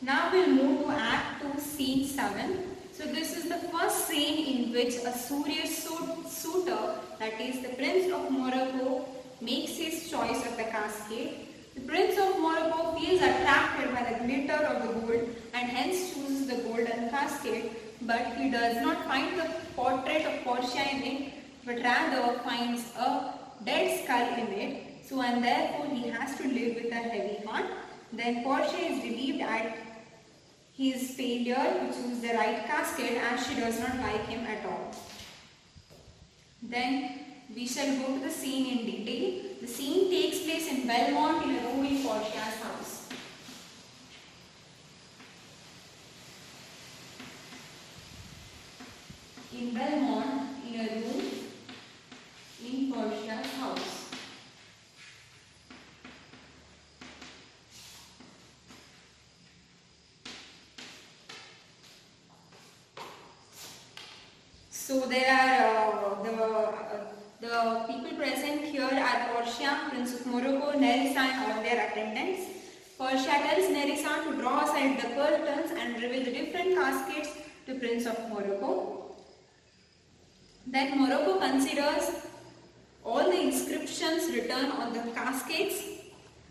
Now we'll move to Act 2, Scene 7. So this is the first scene in which a serious suitor, that is the Prince of Morocco, makes his choice of the cascade. The Prince of Morocco feels attracted by the glitter of the gold and hence chooses the golden cascade, but he does not find the portrait of Portia in it, but rather finds a dead skull in it. So and therefore he has to live with a heavy heart. Then Portia is relieved at his failure to choose the right cascade as she does not like him at all. Then we shall go to the scene in detail. The scene takes place in Belmont in a room in Portia's house. In Belmont in a room in Portia's house. So there are the people present here are Portia, Prince of Morocco, Nerissa and all their attendants. Portia tells Nerissa to draw aside the curtains and reveal the different caskets to Prince of Morocco. Then Morocco considers all the inscriptions written on the caskets.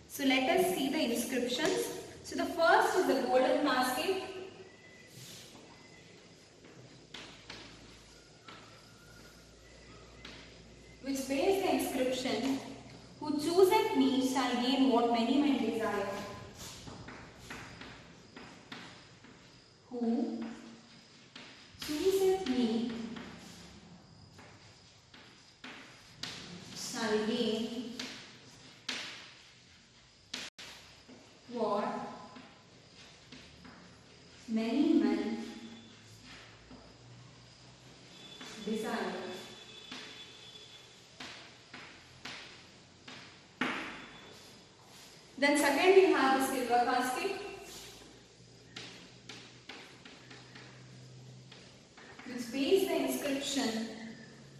So let us see the inscriptions. So the first is the golden casket, which bears the inscription, "Who chooseth me shall gain what many men desire." Who chooseth me shall gain what many men desire. Then second we have the silver casket, which bears the inscription,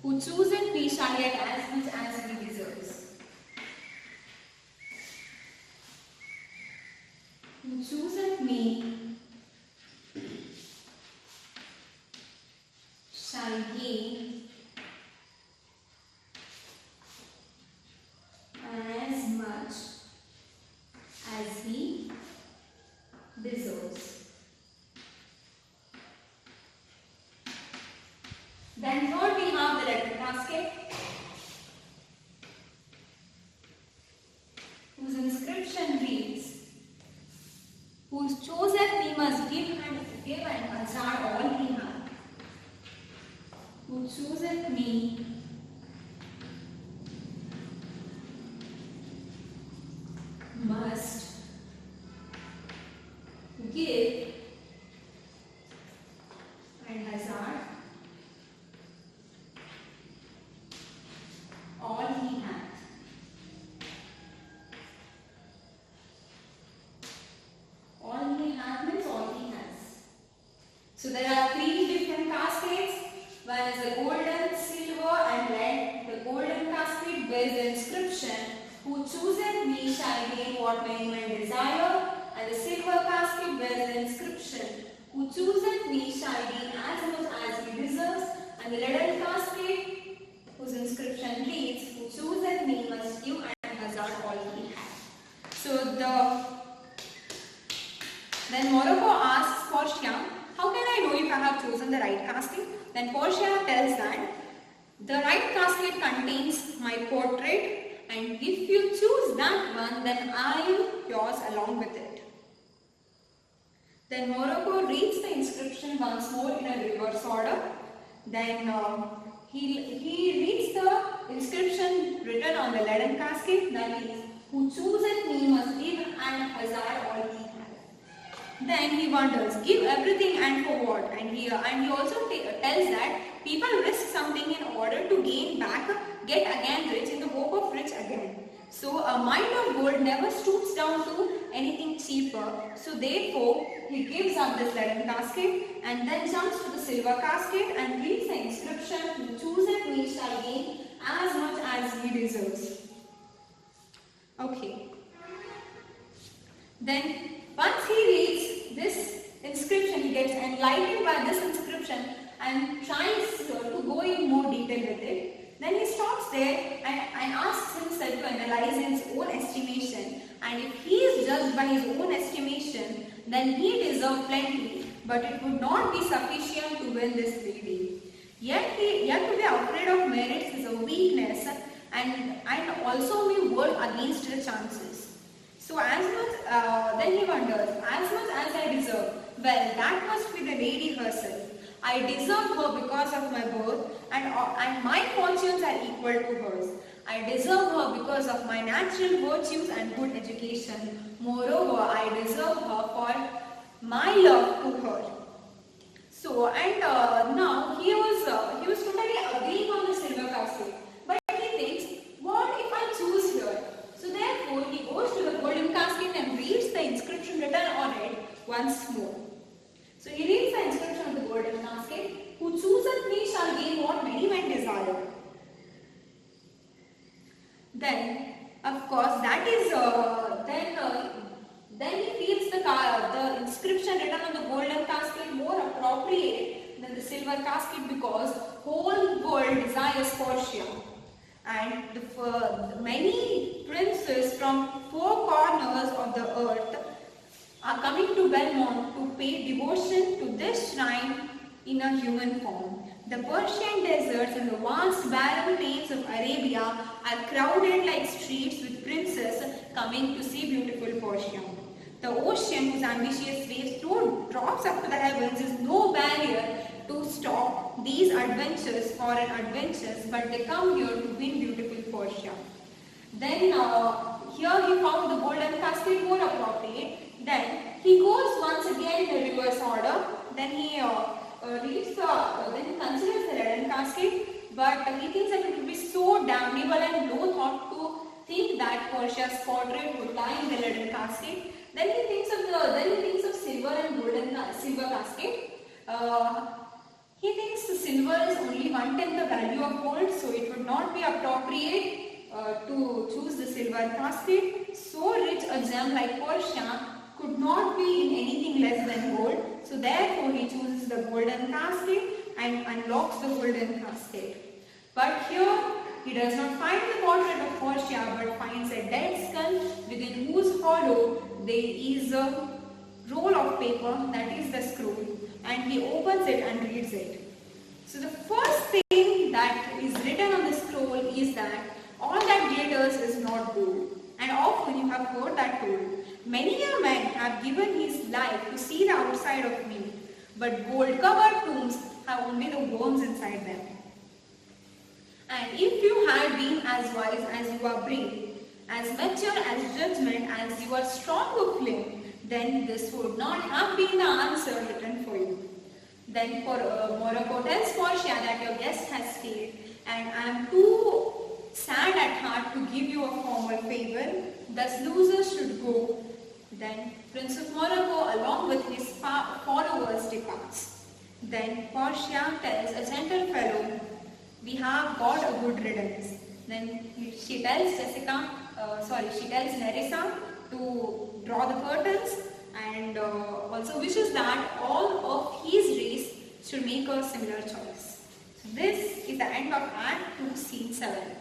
"Who chooseth me shall get as much as he deserves." Who chooseth me shall gain as much as he deserves. Then third we have the letter casket, whose inscription reads, "Who chooseth me must give and hazard all he hath." Who chooseth me must give and hazard all he hath. All he hath means all he has. So there are three different caskets. One is the golden, silver and lead. The golden casket bears the inscription, "Who chooseth me shall gain what many men desire." And the silver casket bears the inscription, "Who chooseth me shall gain as much as he deserves." And the leaden casket, whose inscription reads, "Who chooseth me must give and hazard all he hath." So then Morocco asks Portia, "How can I know if I have chosen the right casket?" Then Portia tells that the right casket contains my portrait, and if you choose that one, then I am yours along with it. Then Morocco reads the inscription once more in a reverse order. Then he reads the inscription written on the leaden casket, that is, "Who chooseth me must give and hazard all he hath." Then he wonders, give everything and for what? And he also tells that people risk something in order to get again rich in the hope of rich again. So a mind of gold never stoops down to anything cheaper. So therefore he gives up this leaden casket and then jumps to the silver casket and reads the inscription, "Who chooseth me shall gain as much as he deserves." Okay. Then once he reads this enlightened by this inscription and tries to go in more detail with it. Then he stops there and asks himself to analyze his own estimation, and if he is judged by his own estimation, then he deserves plenty, but it would not be sufficient to win this lady. Yet to be afraid of merits is a weakness and also may work against the chances. So then he wonders, as much as I deserve, well, that must be the lady herself. I deserve her because of my birth and my fortunes are equal to hers. I deserve her because of my natural virtues and good education. Moreover, I deserve her for my love to her. So, and now he was totally agreeing on the silver casket. But he thinks, what if I choose here? So therefore, he goes to the golden casket and reads the inscription written on it once more. So he reads the inscription of the golden casket, who chooseth me shall gain what many men desire. Then, of course, that is, then he feels the inscription written on the golden casket more appropriate than the silver casket because whole world desires Portia. And many princes from four corners of the earth are coming to Belmont to pay devotion to this shrine in a human form. The Persian deserts and the vast barren plains of Arabia are crowded like streets with princes coming to see beautiful Portia. The ocean, whose ambitious waves throw drops up to the heavens, is no barrier to stop these foreign adventures, but they come here to win beautiful Portia. Then here he found the golden casket more appropriate. Then he goes once again in the reverse order. Then he considers the leaden casket, but he thinks that it would be so damnable and low thought to think that Portia's portrait would lie in the leaden casket. Then he thinks of silver and silver casket. He thinks the silver is only 1/10 the value of gold, so it would not be appropriate to choose the silver casket. So rich a gem like Portia could not be in anything less than gold. So therefore he chooses the golden casket and unlocks the golden casket. But here he does not find the portrait of Portia, but finds a dead skull within whose hollow there is a roll of paper, that is the scroll, and he opens it and reads it. So the first thing that is written on the scroll is that all that glitters is not gold. And often you have heard that told. Many a man have given his life to see the outside of me, but gold-covered tombs have only the worms inside them. And if you had been as wise as you are brave, as mature as judgment as you are strong of limb, then this would not have been the answer written for you. Then Morocco tells Portia that your guest has stayed, and I am too sad at heart to give you a formal favor, thus losers should go. Then Prince of Morocco along with his followers departs. Then Portia tells a gentle fellow, we have got a good riddance. Then she tells Nerissa to draw the curtains and also wishes that all of his race should make a similar choice. So this is the end of Act 2, Scene 7.